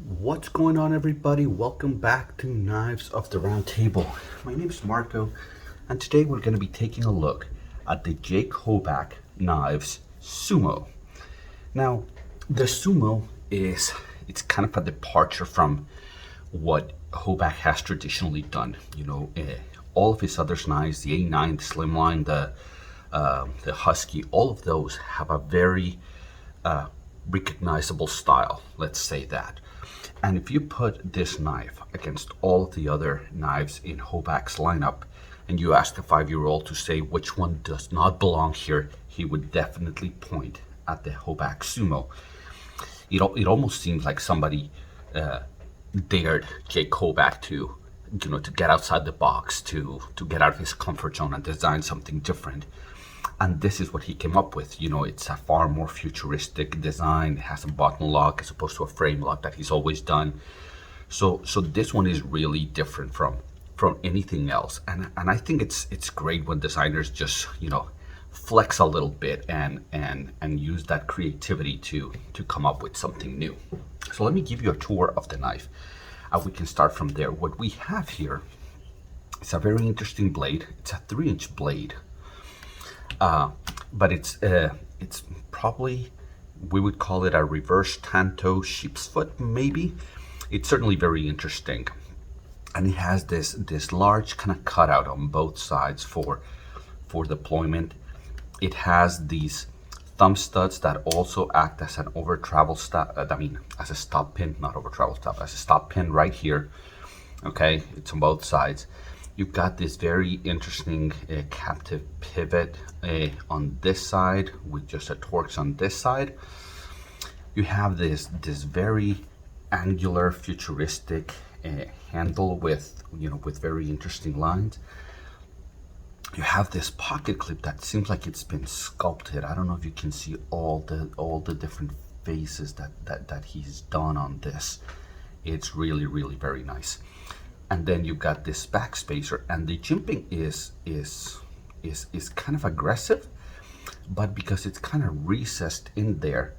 What's going on, everybody? Welcome back to Knives of the Round Table. My name is Marco, and today we're going to be taking a look at the Jake Hoback Knives Sumo. Now, the Sumo it's kind of a departure from what Hoback has traditionally done. All of his other knives, the A9, the Slimline, the Husky, all of those have a very recognizable style, let's say that. And if you put this knife against all of the other knives in Hoback's lineup, and you ask a 5-year-old to say which one does not belong here, he would definitely point at the Hoback Sumo. It almost seems like somebody dared Jake Hoback to get outside the box, to get out of his comfort zone and design something different. And this is what he came up with. It's a far more futuristic design. It has a button lock as opposed to a frame lock that he's always done. So this one is really different from anything else. And I think it's great when designers just flex a little bit and use that creativity to come up with something new. So let me give you a tour of the knife. We can start from there. What we have here is a very interesting blade. It's a 3-inch blade. But it's probably, we would call it a reverse tanto sheep's foot, maybe. It's certainly very interesting, and it has this large kind of cutout on both sides for deployment. It has these thumb studs that also act as an over travel stop. As a stop pin, not over travel stop, as a stop pin right here. Okay, it's on both sides. You've got this very interesting captive pivot on this side with just a Torx on this side. You have this very angular, futuristic handle with very interesting lines. You have this pocket clip that seems like it's been sculpted. I don't know if you can see all the different faces that he's done on this. It's really, really very nice. And then you've got this back spacer, and the jimping is kind of aggressive, but because it's kind of recessed in there,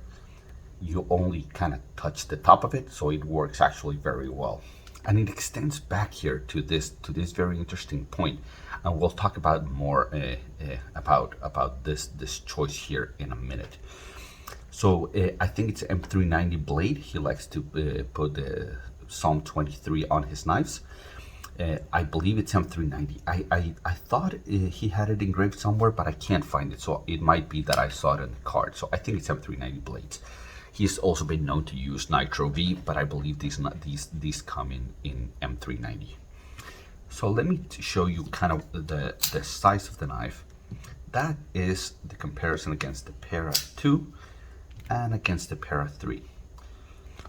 you only kind of touch the top of it, so it works actually very well. And it extends back here to this very interesting point, and we'll talk about more about this choice here in a minute. So I think it's M390 blade. He likes to put the Psalm 23 on his knives. I believe it's M390. I thought he had it engraved somewhere, but I can't find it. So it might be that I saw it on the card. So I think it's M390 blades. He's also been known to use Nitro V, but I believe these come in M390. So let me show you kind of the size of the knife. That is the comparison against the Para 2 and against the Para 3.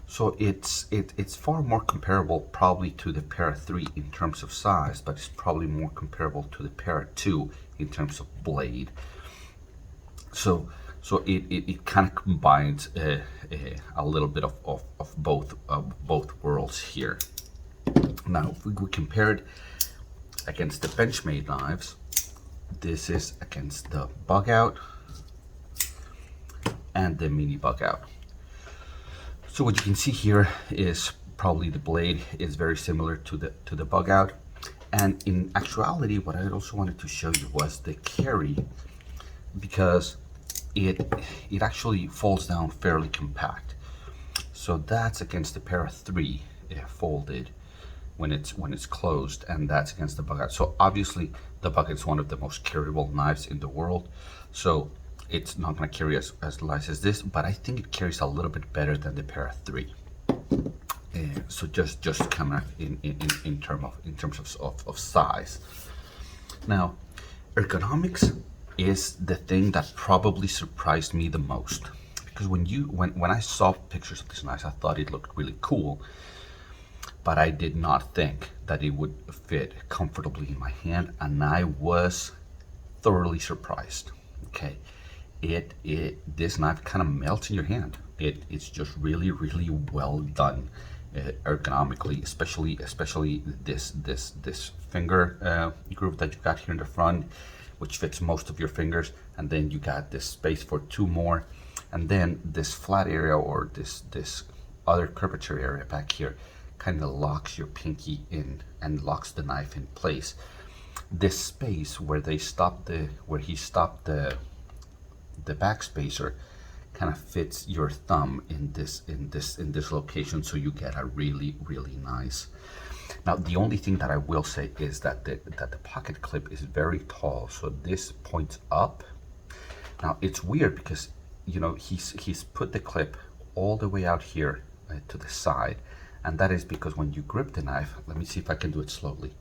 So it's far more comparable probably to the Para 3 in terms of size, but it's probably more comparable to the Para 2 in terms of blade. So it kind of combines a little bit of both worlds here. Now, if we compare it against the Benchmade knives, this is against the Bug Out and the Mini Bug Out. So what you can see here is probably the blade is very similar to the Bug Out, and in actuality, what I also wanted to show you was the carry, because it actually falls down fairly compact. So that's against the Para 3 folded when it's closed, and that's against the Bug Out. So obviously the Bug Out is one of the most carryable knives in the world. So it's not going to carry as light as this, but I think it carries a little bit better than the Para 3. So just kind of in terms of size. Now, ergonomics is the thing that probably surprised me the most, because when I saw pictures of this knife, I thought it looked really cool, but I did not think that it would fit comfortably in my hand, and I was thoroughly surprised. Okay. This knife kind of melts in your hand. It's just really, really well done ergonomically, especially this finger groove that you've got here in the front, which fits most of your fingers, and then you got this space for 2 more, and then this flat area, or this other curvature area back here kind of locks your pinky in and locks the knife in place. This space where he stopped the back spacer kind of fits your thumb in this location, so you get a really nice. Now the only thing that I will say is that the pocket clip is very tall, so this points up. Now it's weird because he's put the clip all the way out here to the side, and that is because when you grip the knife, let me see if I can do it slowly,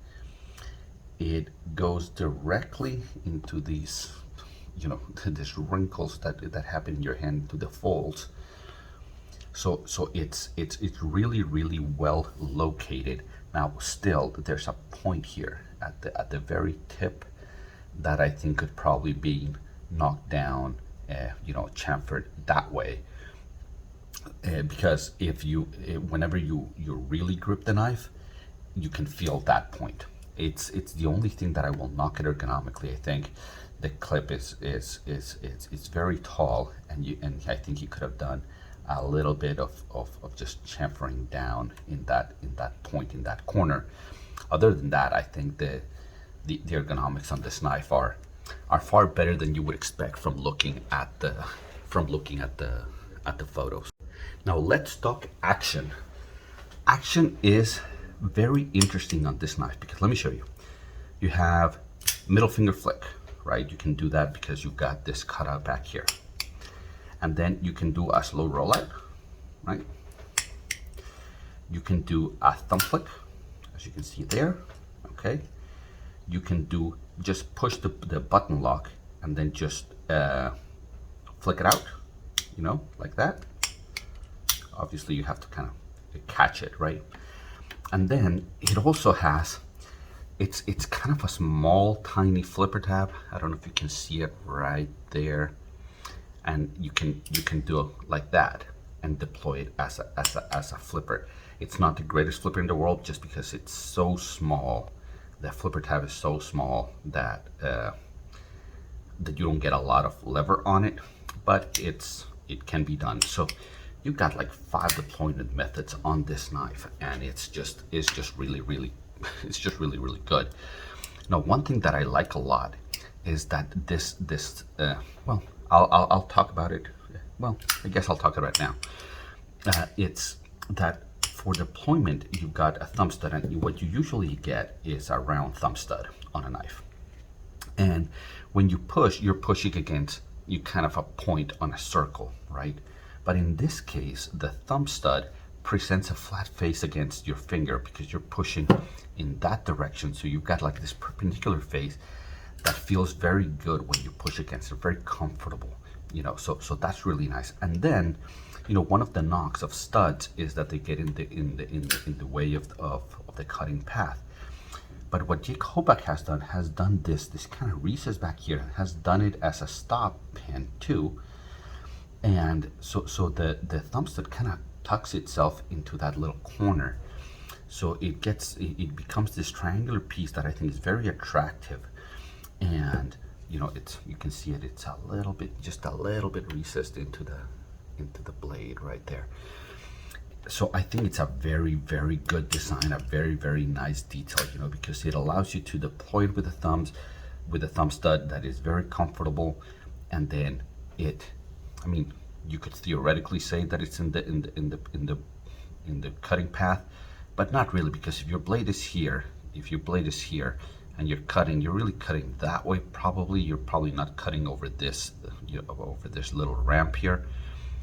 it goes directly into these these wrinkles that happen in your hand, to the folds. So it's really well located. Now still there's a point here at the very tip that I think could probably be knocked down, chamfered that way, because whenever you really grip the knife, you can feel that point. It's the only thing that I will knock it ergonomically. I think the clip is very tall, and I think you could have done a little bit of just chamfering down in that point, in that corner. Other than that, I think the ergonomics on this knife are far better than you would expect from looking at the photos. Now let's talk action. Action is very interesting on this knife because let me show you. You have middle finger flick, right? You can do that because you've got this cutout back here. And then you can do a slow rollout, right? You can do a thumb flick, as you can see there, okay? You can do just push the button lock and then just flick it out, like that. Obviously you have to kind of catch it, right? And then it also has, it's kind of a small, tiny flipper tab. I don't know if you can see it right there. And you can do it like that and deploy it as a flipper. It's not the greatest flipper in the world just because it's so small. The flipper tab is so small that that you don't get a lot of lever on it, but it can be done. So you've got like 5 deployment methods on this knife, and it's just really good. Now one thing that I like a lot is that this well, I'll talk about it. Well, I guess I'll talk about it now. It's that for deployment, you've got a thumb stud, and what you usually get is a round thumb stud on a knife. And when you push, you're pushing against you kind of a point on a circle, right? But in this case, the thumb stud presents a flat face against your finger because you're pushing in that direction. So you've got like this perpendicular face that feels very good when you push against it, very comfortable, so that's really nice. And then, one of the knocks of studs is that they get in the way of the cutting path. But what Jake Hoback has done this kind of recess back here, has done it as a stop pin too. And so the thumb stud kind of tucks itself into that little corner. So it becomes this triangular piece that I think is very attractive. And you can see it's just a little bit recessed into the blade right there. So I think it's a very good design, a very nice detail, because it allows you to deploy it with the thumb stud that is very comfortable. And then you could theoretically say that it's in the cutting path, but not really, because if your blade is here, and you're really cutting that way, you're probably not cutting over this, over this little ramp here.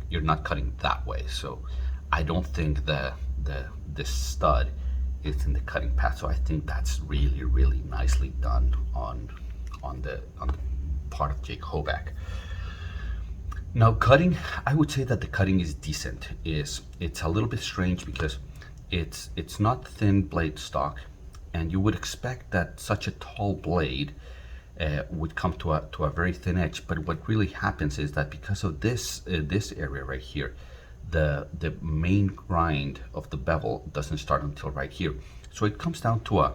You're not cutting that way. So I don't think this stud is in the cutting path. So I think that's really nicely done on the part of Jake Hoback. Now cutting, I would say that the cutting is decent. It's a little bit strange because it's not thin blade stock. And you would expect that such a tall blade would come to a very thin edge, but what really happens is that because of this area right here, the main grind of the bevel doesn't start until right here, so it comes down to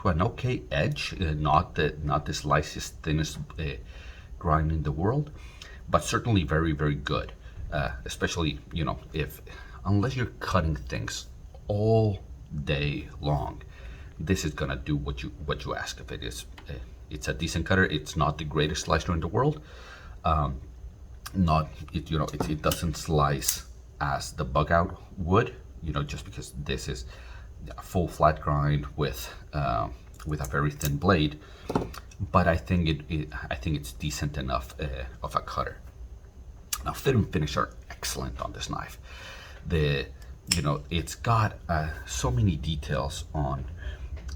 an okay edge, not the slightest thinnest grind in the world, but certainly very good, especially if unless you're cutting things all day long, this is gonna do what you ask of it. It's a decent cutter. It's not the greatest slicer in the world. Not it, it doesn't slice as the bug out would, just because this is a full flat grind with a very thin blade. But I think I think it's decent enough of a cutter. Now, fit and finish are excellent on this knife. It's got so many details on,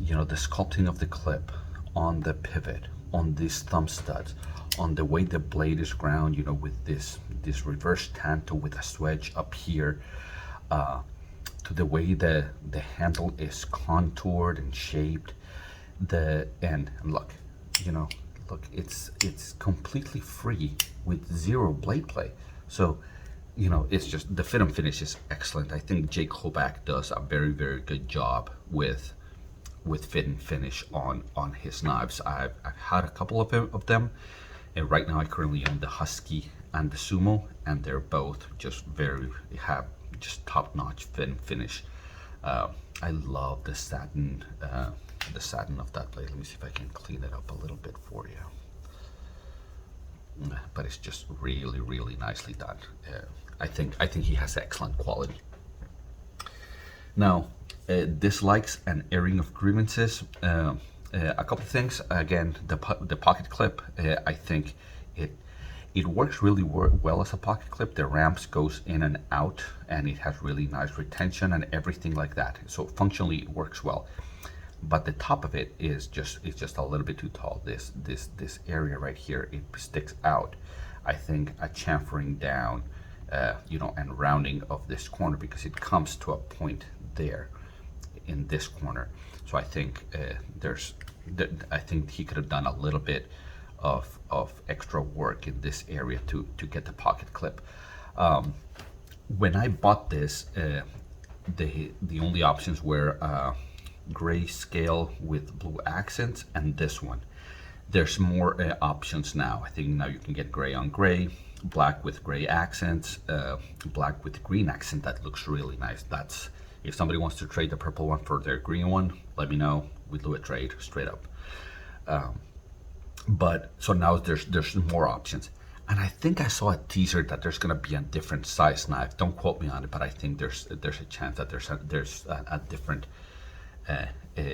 the sculpting of the clip, on the pivot, on these thumb studs, on the way the blade is ground, with this reverse tanto with a swedge up here, to the way the handle is contoured and shaped. And look, it's completely free with zero blade play. So, it's just, the fit and finish is excellent. I think Jake Hoback does a very, very good job with fit and finish on his knives. I've had a couple of them, and right now I currently own the Husky and the Sumo, and they're both just have just top-notch fit and finish. I love the satin of that blade. Let me see if I can clean it up a little bit for you. But it's just really, really nicely done. I think he has excellent quality. Now, dislikes and airing of grievances. A couple of things. Again, the pocket clip. I think it works really well as a pocket clip. The ramps goes in and out, and it has really nice retention and everything like that. So functionally, it works well. But the top of it is just a little bit too tall. This area right here, it sticks out. I think a chamfering down, and rounding of this corner, because it comes to a point there in this corner. So I think I think he could have done a little bit of extra work in this area to get the pocket clip. When I bought this, the only options were gray scale with blue accents and this one. There's more options now. I think now you can get gray on gray, black with gray accents, black with green accent. That looks really nice. That's, if somebody wants to trade the purple one for their green one, let me know. We'll do a trade straight up. But so now there's more options. And I think I saw a teaser that there's gonna be a different size knife. Don't quote me on it, but I think there's a chance that there's a different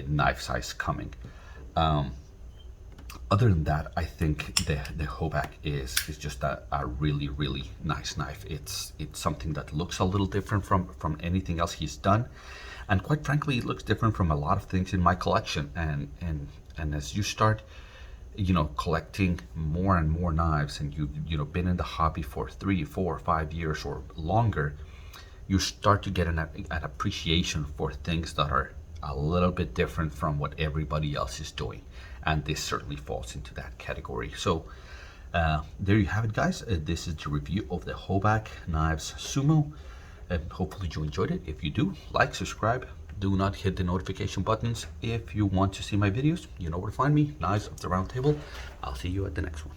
knife size coming. Other than that, I think the Hoback is just a really, really nice knife. It's something that looks a little different from anything else he's done, and quite frankly, it looks different from a lot of things in my collection. And as you start, collecting more and more knives, and you've been in the hobby for 3, 4, 5 years or longer, you start to get an appreciation for things that are a little bit different from what everybody else is doing, and this certainly falls into that category. So there you have it, guys. This is the review of the Hoback Knives Sumo. Hopefully you enjoyed it. If you do, like, subscribe. Do not hit the notification buttons. If you want to see my videos, you know where to find me. Knives of the Round Table. I'll see you at the next one.